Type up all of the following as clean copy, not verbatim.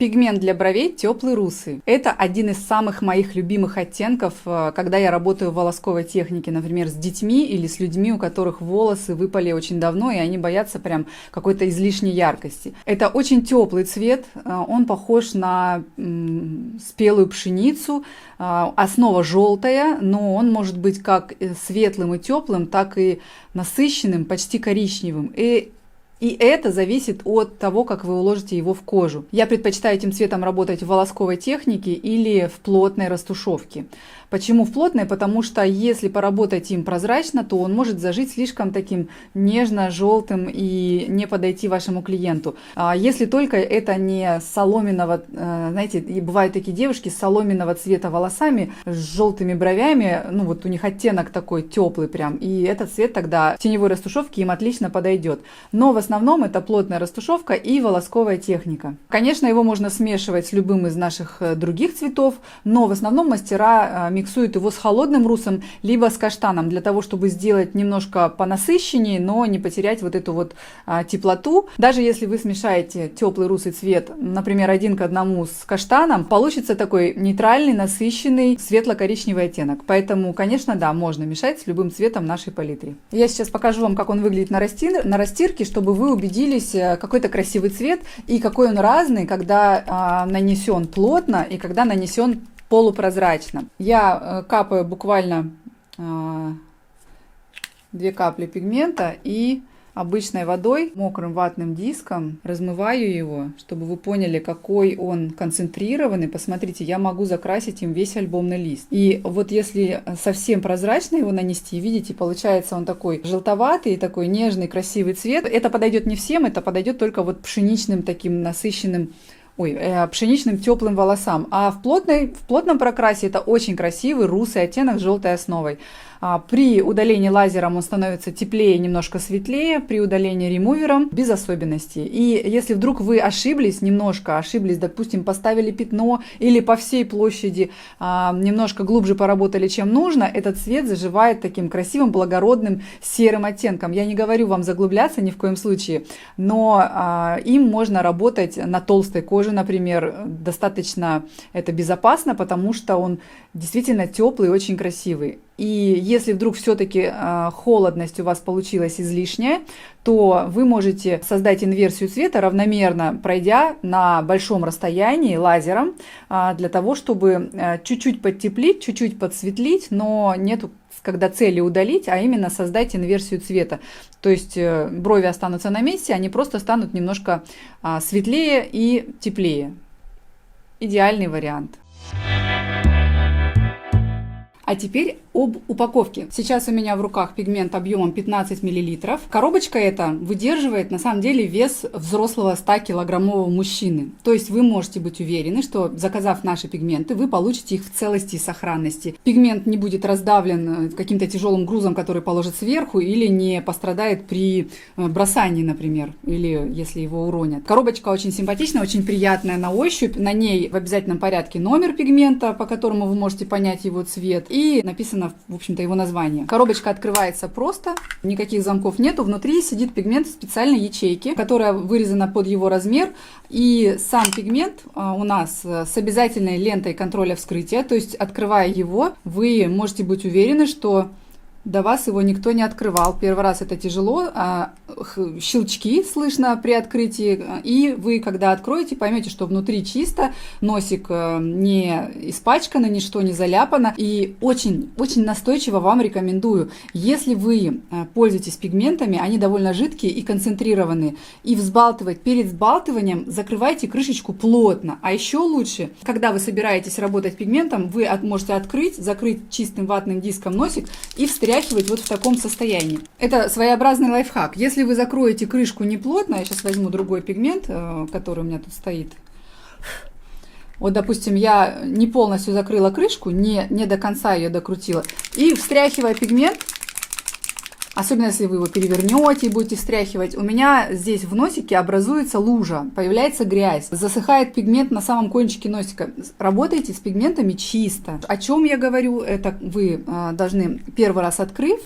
Пигмент для бровей теплый русый. Это один из самых моих любимых оттенков, когда я работаю в волосковой технике, например, с детьми или с людьми, у которых волосы выпали очень давно, и они боятся прям какой-то излишней яркости. Это очень теплый цвет, он похож на спелую пшеницу, основа желтая, но он может быть как светлым и теплым, так и насыщенным, почти коричневым. И это зависит от того, как вы уложите его в кожу. Я предпочитаю этим цветом работать в волосковой технике или в плотной растушевке. Почему в плотной? Потому что если поработать им прозрачно, то он может зажить слишком таким нежно-желтым и не подойти вашему клиенту. Если только это не соломенного, знаете, бывают такие девушки с соломенного цвета волосами, с желтыми бровями, ну вот у них оттенок такой теплый прям, и этот цвет тогда в теневой растушевке им отлично подойдет. Но в основном это плотная растушевка и волосковая техника. Конечно, его можно смешивать с любым из наших других цветов, но в основном мастера миксуют его с холодным русом, либо с каштаном, для того, чтобы сделать немножко понасыщеннее, но не потерять вот эту вот теплоту. Даже если вы смешаете теплый русый цвет, например, 1 к 1 с каштаном, получится такой нейтральный, насыщенный, светло-коричневый оттенок. Поэтому, конечно, да, можно мешать с любым цветом нашей палитры. Я сейчас покажу вам, как он выглядит на растирке, чтобы вы убедились, какой это красивый цвет и какой он разный, когда нанесен плотно и когда нанесен полупрозрачно. Я капаю буквально 2 капли пигмента и обычной водой, мокрым ватным диском размываю его, чтобы вы поняли, какой он концентрированный. Посмотрите, я могу закрасить им весь альбомный лист. И вот если совсем прозрачно его нанести, видите, получается он такой желтоватый, такой нежный, красивый цвет. Это подойдет не всем, это подойдет только вот пшеничным таким насыщенным, пшеничным теплым волосам. А в плотном прокрасе это очень красивый русый оттенок с желтой основой. При удалении лазером он становится теплее, немножко светлее, при удалении ремувером без особенностей. И если вдруг вы ошиблись, допустим, поставили пятно или по всей площади немножко глубже поработали, чем нужно, этот цвет заживает таким красивым, благородным серым оттенком. Я не говорю вам заглубляться ни в коем случае, но им можно работать на толстой коже, например, достаточно это безопасно, потому что он действительно теплый и очень красивый. И если вдруг все-таки холодность у вас получилась излишняя, то вы можете создать инверсию цвета, равномерно пройдя на большом расстоянии лазером, для того, чтобы чуть-чуть подтеплить, чуть-чуть подсветлить, но нету когда цели удалить, а именно создать инверсию цвета. То есть брови останутся на месте, они просто станут немножко светлее и теплее. Идеальный вариант. А теперь об упаковке. Сейчас у меня в руках пигмент объемом 15 мл. Коробочка эта выдерживает на самом деле вес взрослого 100-килограммового мужчины. То есть вы можете быть уверены, что заказав наши пигменты, вы получите их в целости и сохранности. Пигмент не будет раздавлен каким-то тяжелым грузом, который положит сверху, или не пострадает при бросании, например, или если его уронят. Коробочка очень симпатичная, очень приятная на ощупь. На ней в обязательном порядке номер пигмента, по которому вы можете понять его цвет. И написано, в общем-то, его название. Коробочка открывается просто, никаких замков нету. Внутри сидит пигмент в специальной ячейке, которая вырезана под его размер. И сам пигмент у нас с обязательной лентой контроля вскрытия. То есть, открывая его, вы можете быть уверены, что до вас его никто не открывал. Первый раз это тяжело, щелчки слышно при открытии, и вы, когда откроете, поймете, что внутри чисто, носик не испачкан, ничто не заляпано, и очень настойчиво вам рекомендую, если вы пользуетесь пигментами, они довольно жидкие и концентрированные, и перед взбалтыванием закрывайте крышечку плотно, а еще лучше, когда вы собираетесь работать пигментом, вы можете закрыть чистым ватным диском носик и встряхивать вот в таком состоянии. Это своеобразный лайфхак. Если вы закроете крышку неплотно, я сейчас возьму другой пигмент, который у меня тут стоит. Вот, допустим, я не полностью закрыла крышку, не до конца ее докрутила. И встряхивая пигмент, особенно если вы его перевернете и будете встряхивать, у меня здесь в носике образуется лужа, появляется грязь, засыхает пигмент на самом кончике носика. Работайте с пигментами чисто. О чем я говорю? Это вы должны первый раз открыв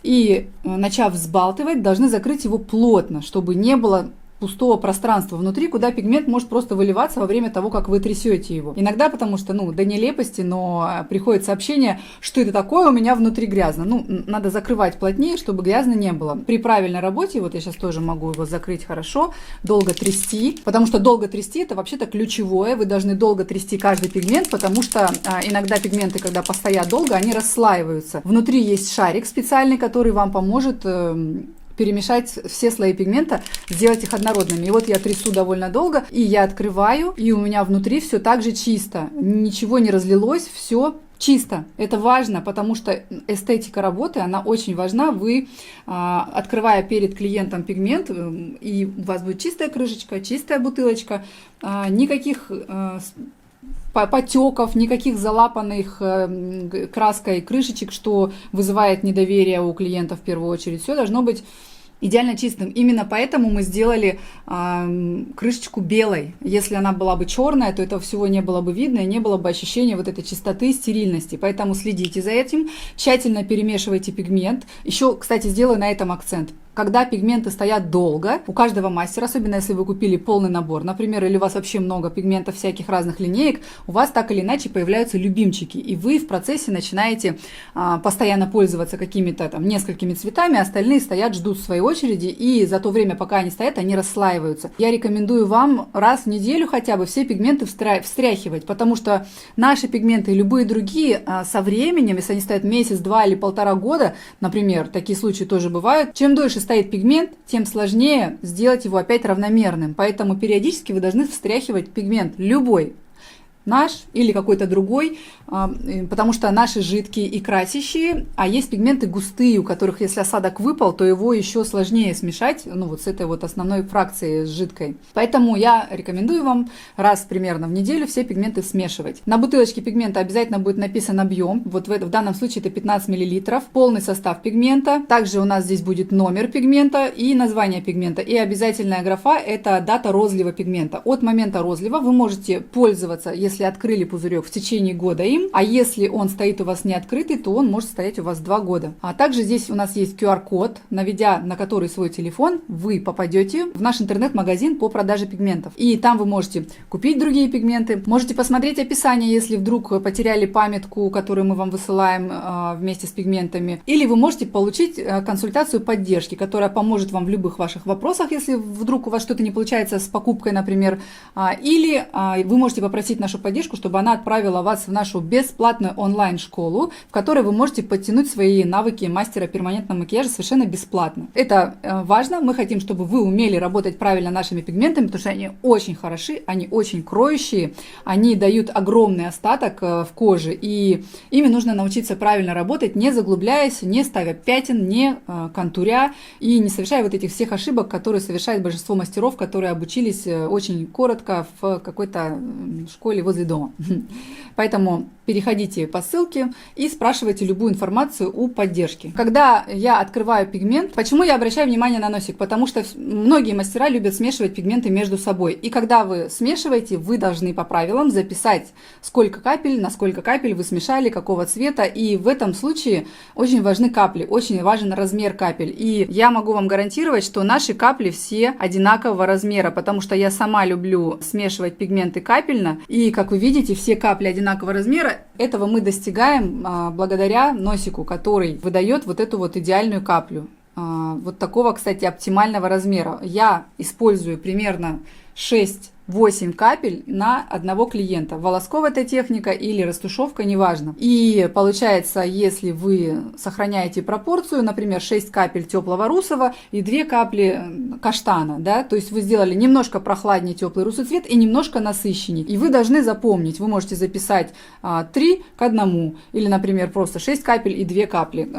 и начав взбалтывать, должны закрыть его плотно, чтобы не было пустого пространства внутри, куда пигмент может просто выливаться во время того, как вы трясете его. Иногда потому что, до нелепости, но приходит сообщение, что это такое, у меня внутри грязно. Надо закрывать плотнее, чтобы грязно не было. При правильной работе, вот я сейчас тоже могу его закрыть хорошо, долго трясти, потому что долго трясти это вообще-то ключевое. Вы должны долго трясти каждый пигмент, потому что иногда пигменты, когда постоят долго, они расслаиваются. Внутри есть шарик специальный, который вам поможет перемешать все слои пигмента, сделать их однородными. И вот я трясу довольно долго, и я открываю, и у меня внутри все так же чисто. Ничего не разлилось, все чисто. Это важно, потому что эстетика работы, она очень важна. Вы, открывая перед клиентом пигмент, и у вас будет чистая крышечка, чистая бутылочка, никаких потеков, никаких залапанных краской крышечек, что вызывает недоверие у клиента в первую очередь. Все должно быть идеально чистым. Именно поэтому мы сделали крышечку белой. Если она была бы черная, то этого всего не было бы видно и не было бы ощущения вот этой чистоты, стерильности. Поэтому следите за этим, тщательно перемешивайте пигмент. Еще, кстати, сделаю на этом акцент. Когда пигменты стоят долго, у каждого мастера, особенно если вы купили полный набор, например, или у вас вообще много пигментов всяких разных линеек, у вас так или иначе появляются любимчики, и вы в процессе начинаете постоянно пользоваться какими-то там несколькими цветами, остальные стоят, ждут своей очереди, и за то время, пока они стоят, они расслаиваются. Я рекомендую вам раз в неделю хотя бы все пигменты встряхивать, потому что наши пигменты и любые другие со временем, если они стоят месяц, 2 или 1,5 года, например, такие случаи тоже бывают, чем дольше стоит пигмент, тем сложнее сделать его опять равномерным. Поэтому периодически вы должны встряхивать пигмент любой, наш или какой-то другой, потому что наши жидкие и красящие, а есть пигменты густые, у которых, если осадок выпал, то его еще сложнее смешать, вот с этой вот основной фракцией, с жидкой. Поэтому я рекомендую вам раз примерно в неделю все пигменты смешивать. На бутылочке пигмента обязательно будет написан объем, вот в данном случае это 15 мл, полный состав пигмента, также у нас здесь будет номер пигмента и название пигмента, и обязательная графа это дата розлива пигмента. От момента розлива вы можете пользоваться, если открыли пузырек, в течение года им, а если он стоит у вас не открытый, то он может стоять у вас 2 года. А также здесь у нас есть QR-код, наведя на который свой телефон, вы попадете в наш интернет-магазин по продаже пигментов. И там вы можете купить другие пигменты, можете посмотреть описание, если вдруг потеряли памятку, которую мы вам высылаем вместе с пигментами, или вы можете получить консультацию поддержки, которая поможет вам в любых ваших вопросах, если вдруг у вас что-то не получается с покупкой, например, или вы можете попросить нашу поддержку, чтобы она отправила вас в нашу бесплатную онлайн-школу, в которой вы можете подтянуть свои навыки мастера перманентного макияжа совершенно бесплатно. Это важно. Мы хотим, чтобы вы умели работать правильно нашими пигментами, потому что они очень хороши, они очень кроющие, они дают огромный остаток в коже, и ими нужно научиться правильно работать, не заглубляясь, не ставя пятен, не контуря и не совершая вот этих всех ошибок, которые совершает большинство мастеров, которые обучились очень коротко в какой-то школе возле дома. Поэтому переходите по ссылке и спрашивайте любую информацию у поддержки. Когда я открываю пигмент, почему я обращаю внимание на носик? Потому что многие мастера любят смешивать пигменты между собой. И когда вы смешиваете, вы должны по правилам записать, сколько капель, на сколько капель вы смешали, какого цвета. И в этом случае очень важны капли, очень важен размер капель. И я могу вам гарантировать, что наши капли все одинакового размера, потому что я сама люблю смешивать пигменты капельно. И, как вы видите, все капли одинакового размера. Этого мы достигаем благодаря носику, который выдает вот эту вот идеальную каплю. Вот такого, кстати, оптимального размера. Я использую примерно 6-8 капель на одного клиента. Волосков это техника или растушевка, неважно. И получается, если вы сохраняете пропорцию, например, 6 капель теплого русого и 2 капли каштана, да, то есть вы сделали немножко прохладнее теплый русый цвет и немножко насыщеннее. И вы должны запомнить, вы можете записать 3 к 1, или, например, просто 6 капель и 2 капли.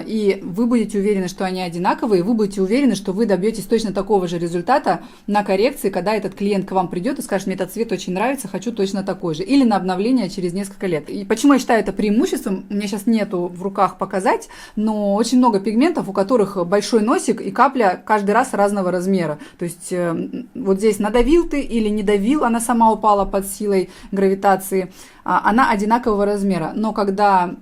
И вы будете уверены, что они одинаковые, вы будете уверены, что вы добьетесь точно такого же результата на коррекции, когда этот клиент к вам придет придет и скажет, мне этот цвет очень нравится, хочу точно такой же. Или на обновление через несколько лет. И почему я считаю это преимуществом, у меня сейчас нету в руках показать, но очень много пигментов, у которых большой носик и капля каждый раз разного размера. То есть вот здесь надавил ты или не давил, она сама упала под силой гравитации, она одинакового размера. Но когда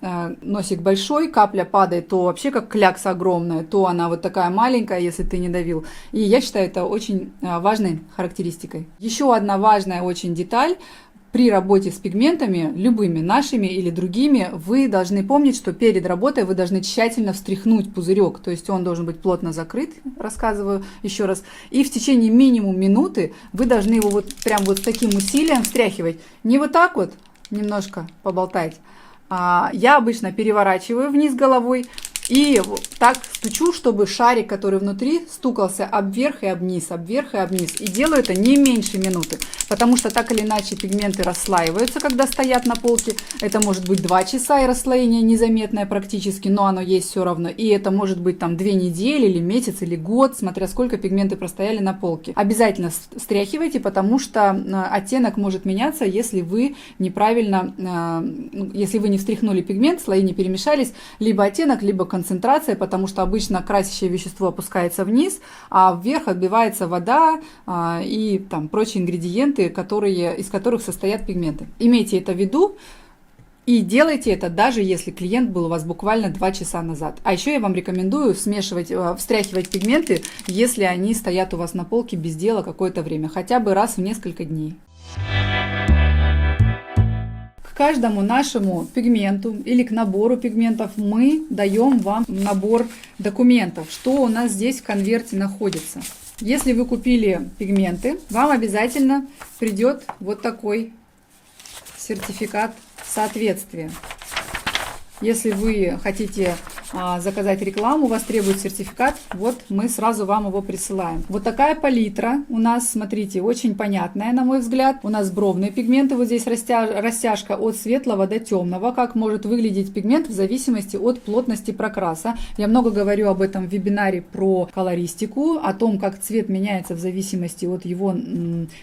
носик большой, капля падает, то вообще как клякса огромная, то она вот такая маленькая, если ты не давил. И я считаю это очень важной характеристикой. Еще одна важная очень деталь. При работе с пигментами, любыми, нашими или другими, вы должны помнить, что перед работой вы должны тщательно встряхнуть пузырек, то есть он должен быть плотно закрыт, рассказываю еще раз, и в течение минимум минуты вы должны его вот прям вот с таким усилием встряхивать. Не вот так вот, немножко поболтать. Я обычно переворачиваю вниз головой и так стучу, чтобы шарик, который внутри, стукался об верх и об низ, об верх и об низ. И делаю это не меньше минуты, потому что так или иначе пигменты расслаиваются, когда стоят на полке. Это может быть 2 часа и расслоение незаметное практически, но оно есть все равно. И это может быть там 2 недели или месяц или год, смотря сколько пигменты простояли на полке. Обязательно встряхивайте, потому что оттенок может меняться, если вы неправильно, если вы не встряхнули пигмент, слои не перемешались, либо оттенок, либо концентрация, потому что обычно красящее вещество опускается вниз, а вверх отбивается вода и там прочие ингредиенты, из которых состоят пигменты. Имейте это в виду и делайте это, даже если клиент был у вас буквально 2 часа назад. А еще я вам рекомендую встряхивать пигменты, если они стоят у вас на полке без дела какое-то время, хотя бы раз в несколько дней. К каждому нашему пигменту или к набору пигментов мы даем вам набор документов, что у нас здесь в конверте находится. Если вы купили пигменты, вам обязательно придет вот такой сертификат соответствия. Если вы хотите заказать рекламу, у вас требует сертификат, вот мы сразу вам его присылаем. Вот такая палитра у нас, смотрите, очень понятная, на мой взгляд. У нас бровные пигменты, вот здесь растяжка от светлого до темного, как может выглядеть пигмент в зависимости от плотности прокраса. Я много говорю об этом в вебинаре про колористику, о том, как цвет меняется в зависимости от его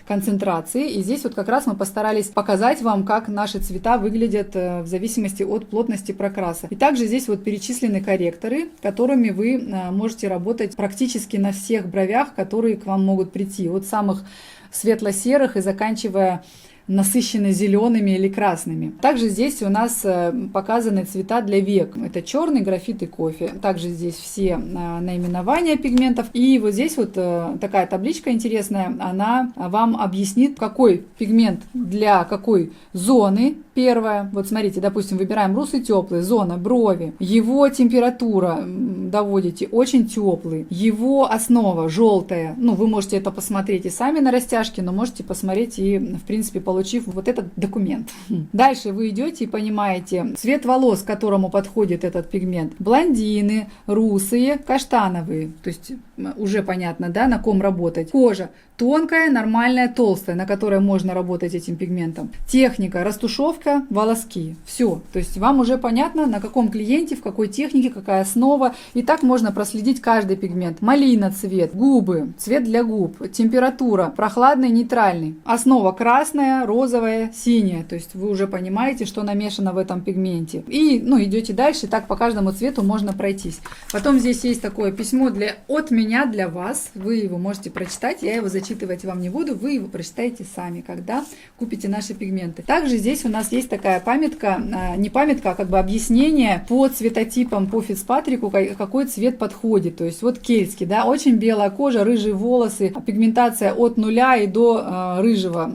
концентрации. И здесь вот как раз мы постарались показать вам, как наши цвета выглядят в зависимости от плотности прокраса. И также здесь вот перечислены корректоры, которыми вы можете работать практически на всех бровях, которые к вам могут прийти. От самых светло-серых и заканчивая насыщенно зелеными или красными. Также здесь у нас показаны цвета для век. Это черный, графит и кофе. Также здесь все наименования пигментов. И вот здесь вот такая табличка интересная. Она вам объяснит, какой пигмент для какой зоны. Первое. Вот смотрите, допустим, выбираем русый теплый, зона, брови. Его температура доводите очень теплый. Его основа желтая. Ну, вы можете это посмотреть и сами на растяжке, но можете посмотреть и, в принципе, получив вот этот документ. Дальше вы идете и понимаете цвет волос, к которому подходит этот пигмент. Блондины, русые, каштановые. То есть уже понятно, да, на ком работать. Кожа тонкая, нормальная, толстая, на которой можно работать этим пигментом. Техника, растушевка, волоски. Все. То есть вам уже понятно, на каком клиенте, в какой технике, какая основа. И так можно проследить каждый пигмент. Малина цвет, губы, цвет для губ, температура, прохладный, нейтральный. Основа красная, розовая, синяя. То есть вы уже понимаете, что намешано в этом пигменте. И идете дальше, так по каждому цвету можно пройтись. Потом здесь есть такое письмо от меня для вас. Вы его можете прочитать. Я его зачитывать вам не буду. Вы его прочитаете сами, когда купите наши пигменты. Также здесь у нас есть такая памятка, не памятка, а как бы объяснение по цветотипам, по Фицпатрику, какой цвет подходит. То есть вот кельтский, да, очень белая кожа, рыжие волосы, пигментация от 0 и до рыжего,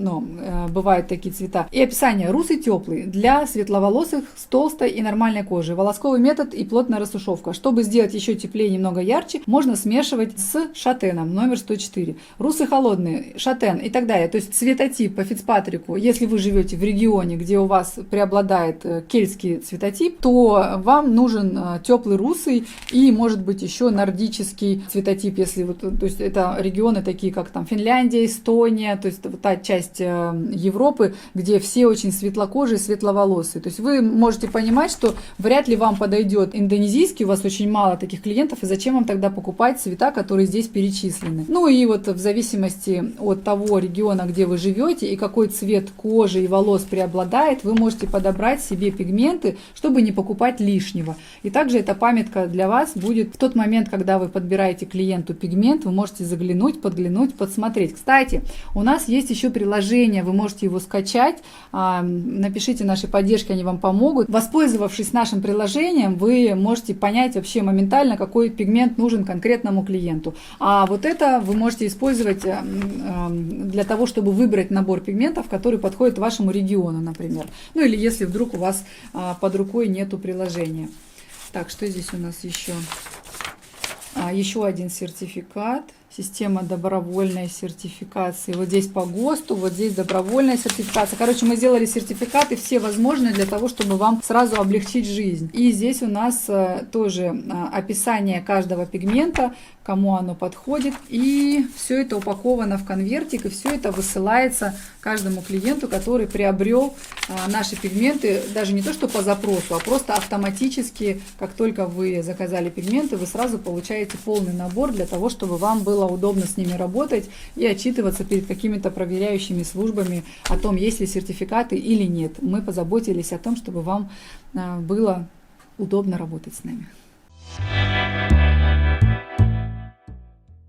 бывают такие цвета. И описание: русый теплый для светловолосых с толстой и нормальной кожей, волосковый метод и плотная растушевка. Чтобы сделать еще теплее, немного ярче, можно смешивать с шатеном номер 104. Русый холодный, шатен и так далее. То есть цветотип по Фицпатрику, если вы живете в регионе, где у вас преобладает кельтский цветотип, то вам нужен теплый русый и, может быть, еще нордический цветотип, если то есть это регионы такие, как там Финляндия, Эстония, то есть та часть Европы, где все очень светлокожие, светловолосые. То есть вы можете понимать, что вряд ли вам подойдет индонезийский, у вас очень мало таких клиентов, и зачем вам тогда покупать цвета, которые здесь перечислены. Ну и вот в зависимости зависимости от того региона, где вы живете и какой цвет кожи и волос преобладает, вы можете подобрать себе пигменты, чтобы не покупать лишнего. И также эта памятка для вас будет в тот момент, когда вы подбираете клиенту пигмент, вы можете заглянуть, подглянуть, подсмотреть. Кстати, у нас есть еще приложение, вы можете его скачать, напишите нашей поддержке, они вам помогут. Воспользовавшись нашим приложением, вы можете понять вообще моментально, какой пигмент нужен конкретному клиенту. А вот это вы можете использовать для того, чтобы выбрать набор пигментов, который подходит вашему региону, например. Ну или если вдруг у вас под рукой нету приложения. Так, что здесь у нас еще? Еще один сертификат. Система добровольной сертификации. Вот здесь по ГОСТу, вот здесь добровольная сертификация. Короче, мы сделали сертификаты все возможные для того, чтобы вам сразу облегчить жизнь. И здесь у нас тоже описание каждого пигмента, кому оно подходит. И все это упаковано в конвертик, и все это высылается каждому клиенту, который приобрел наши пигменты, даже не то что по запросу, а просто автоматически, как только вы заказали пигменты, вы сразу получаете полный набор для того, чтобы вам было удобно с ними работать и отчитываться перед какими-то проверяющими службами о том, есть ли сертификаты или нет. Мы позаботились о том, чтобы вам было удобно работать с нами.